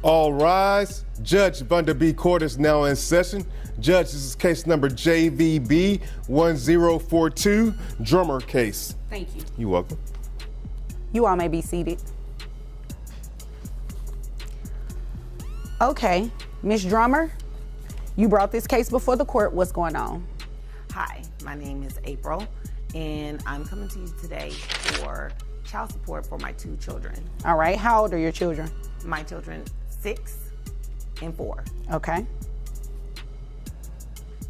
All rise. Judge Vanderbeek Court is now in session. Judge, this is case number JVB 1042, Drummer case. Thank you. You're welcome. You all may be seated. Okay, Ms. Drummer, you brought this case before the court. What's going on? Hi, my name is April, and I'm coming to you today for child support for my 2 children. All right, how old are your children? My children, 6 and 4. Okay.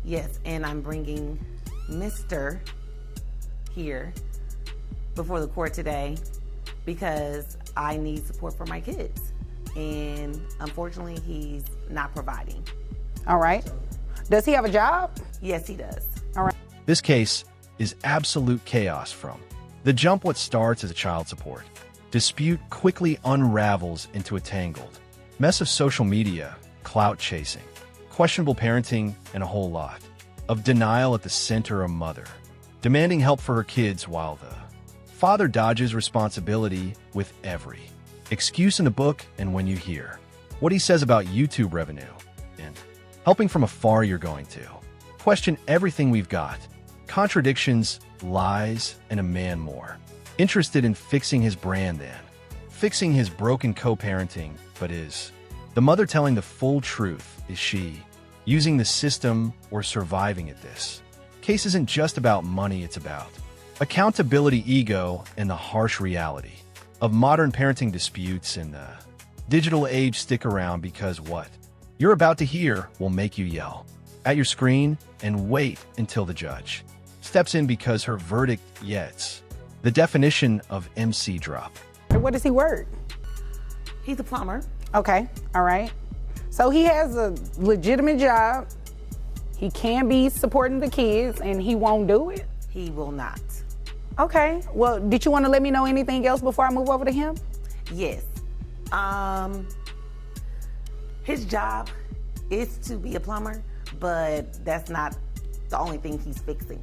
Yes, and I'm bringing Mr. here before the court today because I need support for my kids. And unfortunately, he's not providing. All right. Does he have a job? Yes, he does. All right. This case is absolute chaos from the jump. What starts as a child support dispute quickly unravels into a tangled mess of social media, clout chasing, questionable parenting, and a whole lot of denial at the center. A mother demanding help for her kids while the father dodges responsibility with every excuse in the book. And when you hear what he says about YouTube revenue and helping from afar, you're going to question everything we've got. Contradictions, lies, and a man more interested in fixing his brand than fixing his broken co-parenting. But is the mother telling the full truth? Is she using the system or surviving it? This case isn't just about money, it's about accountability, ego, and the harsh reality of modern parenting disputes in the digital age. Stick around because what you're about to hear will make you yell at your screen and wait until the judge steps in because her verdict gets the definition of MC drop. What does he work? He's a plumber. Okay, all right. So he has a legitimate job. He can be supporting the kids and he won't do it? He will not. Okay, well, did you want to let me know anything else before I move over to him? Yes. His job is to be a plumber, but that's not the only thing he's fixing.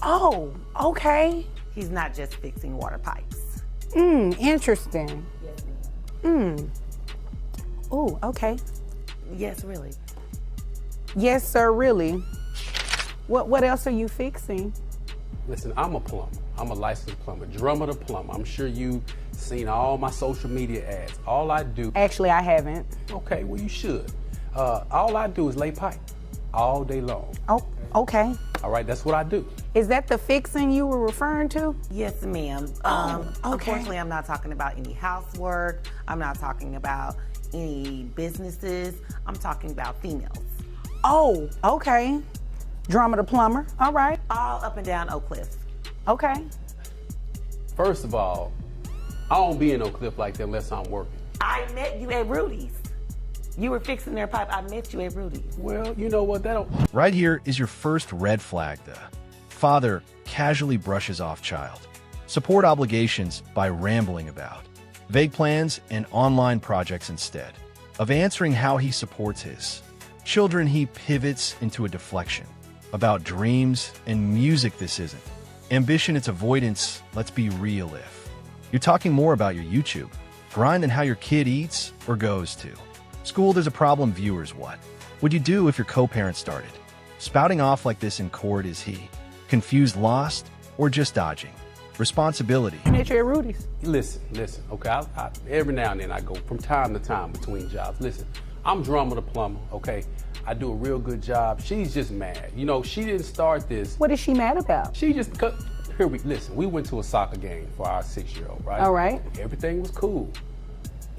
Oh, okay. He's not just fixing water pipes. Interesting. Yes, ma'am. Ooh, okay. Yes, really. Yes, sir, really. What else are you fixing? Listen, I'm a plumber. I'm a licensed plumber, Drummer the plumber. I'm sure you've seen all my social media ads. All I do... Actually, I haven't. Okay, well, you should. All I do is lay pipe all day long. Oh, okay. All right, that's what I do. Is that the fixing you were referring to? Yes, ma'am. Okay. Unfortunately, I'm not talking about any housework. I'm not talking about any businesses. I'm talking about females. Oh, okay. Drummer the plumber. All right. All up and down Oak Cliff. Okay. First of all, I don't be in no cliff like that unless I'm working. I met you at Rudy's. You were fixing their pipe. I met you at Rudy's. Well, you know what? That don't... Right here is your first red flag. The father casually brushes off child support obligations by rambling about vague plans and online projects. Instead of answering how he supports his children, he pivots into a deflection about dreams and music. This isn't ambition, it's avoidance. Let's be real. If you're talking more about your YouTube grind than how your kid eats or goes to school, there's a problem. Viewers, what would you do if your co-parent started spouting off like this in court? Is he confused, lost, or just dodging responsibility? I met you at Rudy's. Listen, okay? I every now and then I go from time to time between jobs. Listen, I'm Drummer the plumber, okay? I do a real good job. She's just mad. You know, she didn't start this. What is she mad about? She just cut. Listen, we went to a soccer game for our 6-year-old, right? All right. Everything was cool.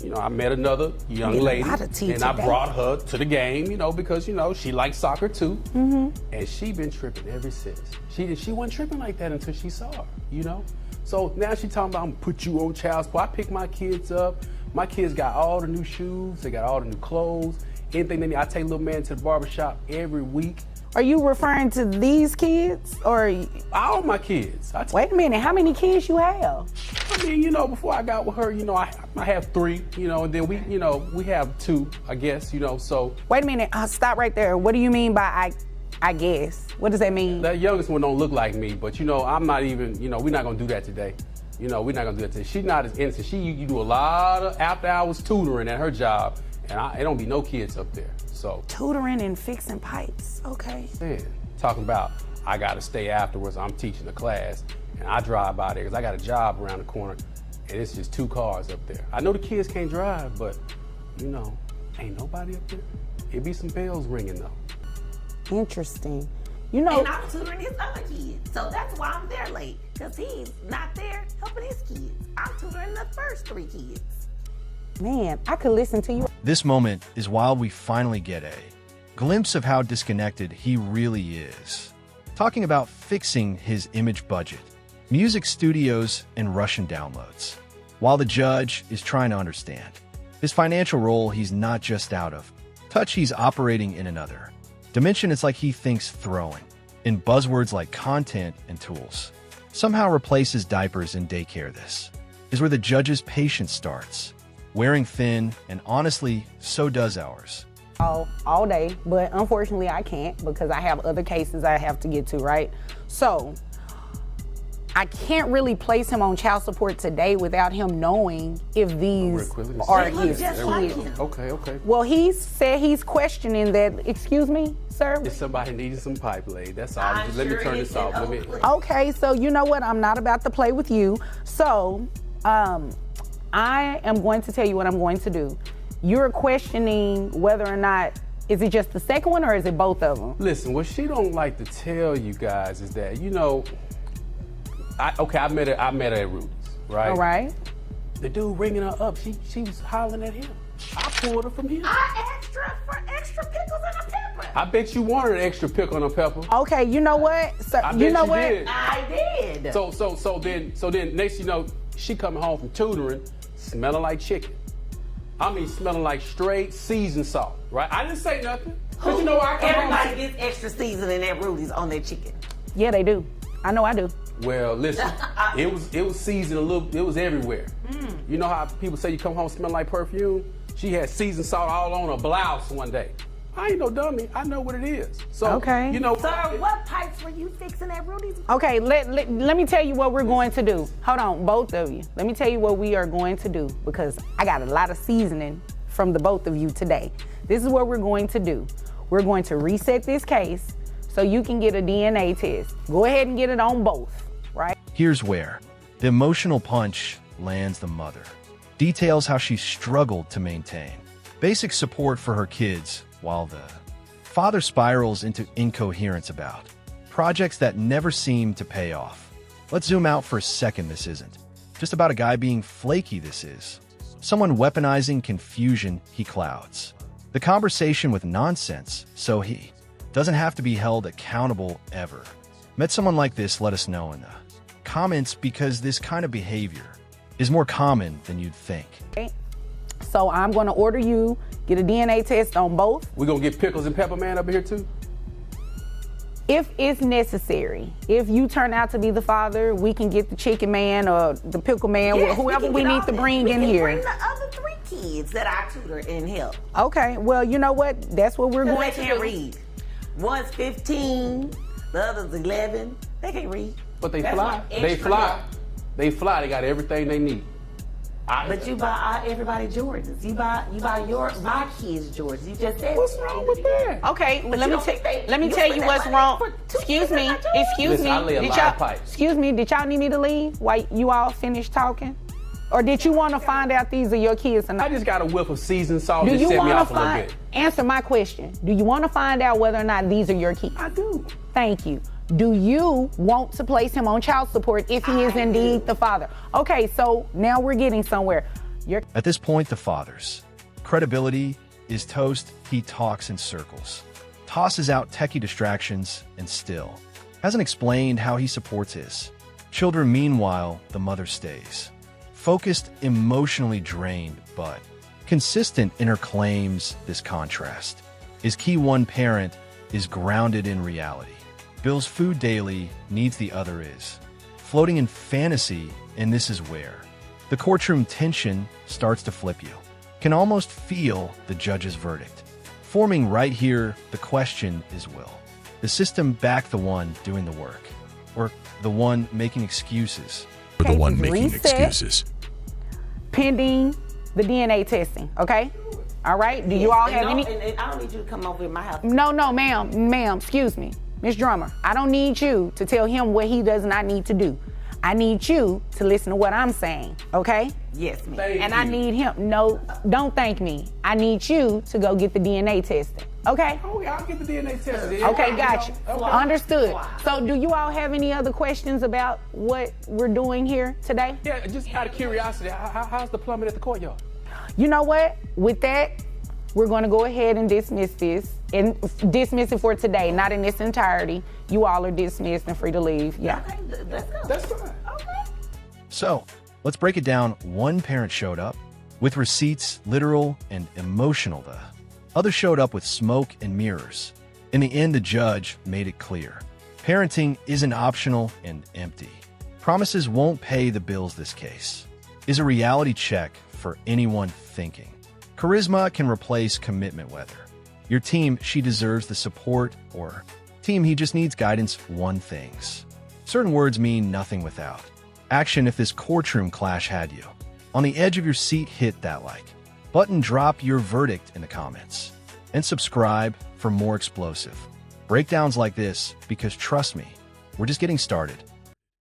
You know, I met another young lady, and I brought her to the game, you know, because, you know, she likes soccer too. And she been tripping ever since. She wasn't tripping like that until she saw her, you know? So now she talking about, I'm gonna put you on child support. I pick my kids up. My kids got all the new shoes. They got all the new clothes. Anything they need. I take little man to the barbershop every week. Are you referring to these kids or? All my kids. Wait a minute, how many kids you have? I mean, you know, before I got with her, you know, I have 3, you know, and then we have 2, I guess, you know, so. Wait a minute, stop right there. What do you mean by I guess? What does that mean? That youngest one don't look like me, but you know, I'm not even, you know, we're not gonna do that today. You know, we're not gonna do that today. She's not as innocent. You do a lot of after hours tutoring at her job, And it don't be no kids up there. So tutoring and fixing pipes. Okay. man, talking about I got to stay afterwards. I'm teaching a class, and I drive by there because I got a job around the corner, and it's just 2 cars up there. I know the kids can't drive, but you know, ain't nobody up there. It be some bells ringing though. Interesting. You know, And I'm tutoring his other kids, so that's why I'm there late, because he's not there helping his kids. I'm tutoring the first 3 kids. man, I could listen to you. This moment is while we finally get a glimpse of how disconnected he really is. Talking about fixing his image budget, music studios, and Russian downloads. While the judge is trying to understand his financial role, he's not just out of touch, he's operating in another dimension. It's like he thinks throwing in buzzwords like content and tools somehow replaces diapers in daycare. This is where the judge's patience starts. Wearing thin, and honestly, so does ours. All day, but unfortunately I can't because I have other cases I have to get to, right? So I can't really place him on child support today without him knowing if these are his kids. Okay. Well, he said he's questioning that. Excuse me, sir? If somebody needed some pipe laid, that's all. Let me turn this off. Okay, so you know what? I'm not about to play with you. So I am going to tell you what I'm going to do. You're questioning whether or not, is it just the second one or is it both of them? Listen, what she don't like to tell you guys is that, you know, I met her at Rudy's, right? All right. The dude ringing her up, she was hollering at him. I pulled her from him. I asked her for extra pickles and a pepper. I bet you wanted an extra pickle and a pepper. Okay, you know what? So, I you bet know you what? did. I did. So then next you know, she coming home from tutoring, smelling like chicken. I mean, smelling like straight seasoned salt, right? I didn't say nothing. Cause you know I come Everybody home. gets extra seasoning at Rudy's on their chicken. Yeah, they do. I know I do. Well, listen, it was seasoned a little. It was everywhere. You know how people say you come home smelling like perfume? She had seasoned salt all on her blouse one day. I ain't no dummy. I know what it is. So, Okay. you know. Sir, what pipes were you fixing at Rudy's? Okay, let me tell you what we're going to do. Hold on, both of you. Let me tell you what we are going to do because I got a lot of seasoning from the both of you today. This is what we're going to do. We're going to reset this case so you can get a DNA test. Go ahead and get it on both, right? Here's where the emotional punch lands the mother. Details how she struggled to maintain basic support for her kids while the father spirals into incoherence about projects that never seem to pay off. Let's zoom out for a second. This isn't just about a guy being flaky. This is someone weaponizing confusion he clouds the conversation with nonsense so he doesn't have to be held accountable ever. Met someone like this? Let us know in the comments because this kind of behavior is more common than you'd think. Okay. So I'm going to order you get a DNA test on both. We're going to get pickles and pepper man up here too? If it's necessary, if you turn out to be the father, we can get the chicken man or the pickle man, Yes, whoever we need to bring in We here. can bring the other 3 kids that I tutor and help. Okay, well, you know what? That's what we're going They to can't do. read. One's 15, the other's 11. They can't read. But they That's fly. why They extra fly. help. They fly. They got everything they need. But you buy everybody Jordans. You buy my kids Jordans. You just said. What's wrong with that? Okay, well, But let you me don't think they- let me you tell spend you that what's money wrong. for 2 Excuse kids me, that I excuse Listen, me. I lay a Did lot y'all- of pipes. Excuse me, did y'all need me to leave while you all finish talking? Or did you want to find out these are your kids or I not? just got a whiff of seasoned salt. Do Just you set me want to off a little find? bit. Answer my question. Do you want to find out whether or not these are your kids? I do. Thank you. Do you want to place him on child support if he is indeed the father? Okay, so now we're getting somewhere. At this point, the father's credibility is toast. He talks in circles, tosses out techie distractions, and still hasn't explained how he supports his children. Meanwhile, the mother stays focused, emotionally drained, but consistent in her claims. This contrast is key. One parent is grounded in reality, bills food daily, needs the other is floating in fantasy, and this is where the courtroom tension starts to flip. You can almost feel the judge's verdict forming right here. The question is, will the system back the one doing the work or the one making excuses? For the one Cases making reset. excuses. Pending the DNA testing, okay? All right? Do you all have any? And I don't need you to come over in my house. No, ma'am, excuse me. Miss Drummer, I don't need you to tell him what he does not need to do. I need you to listen to what I'm saying, okay? Yes, ma'am. And I need him, no, don't thank me. I need you to go get the DNA testing, okay? Okay, I'll get the DNA tested. Okay, gotcha. Understood. So do you all have any other questions about what we're doing here today? Yeah, just out of curiosity, how's the plumbing at the courtyard? You know what? With that, we're going to go ahead and dismiss this and dismiss it for today, not in its entirety. You all are dismissed and free to leave. Yeah. Okay, let's go. That's fine. Okay. So, let's break it down. One parent showed up with receipts, literal and emotional. The other showed up with smoke and mirrors. In the end, the judge made it clear. Parenting isn't optional and empty. Promises won't pay the bills. This case is a reality check for anyone thinking charisma can replace commitment. Whether your team, she deserves the support, or team, he just needs guidance. One things. Certain words mean nothing without action. If this courtroom clash had you on the edge of your seat, hit that like button, drop your verdict in the comments, and subscribe for more explosive breakdowns like this, because trust me, we're just getting started.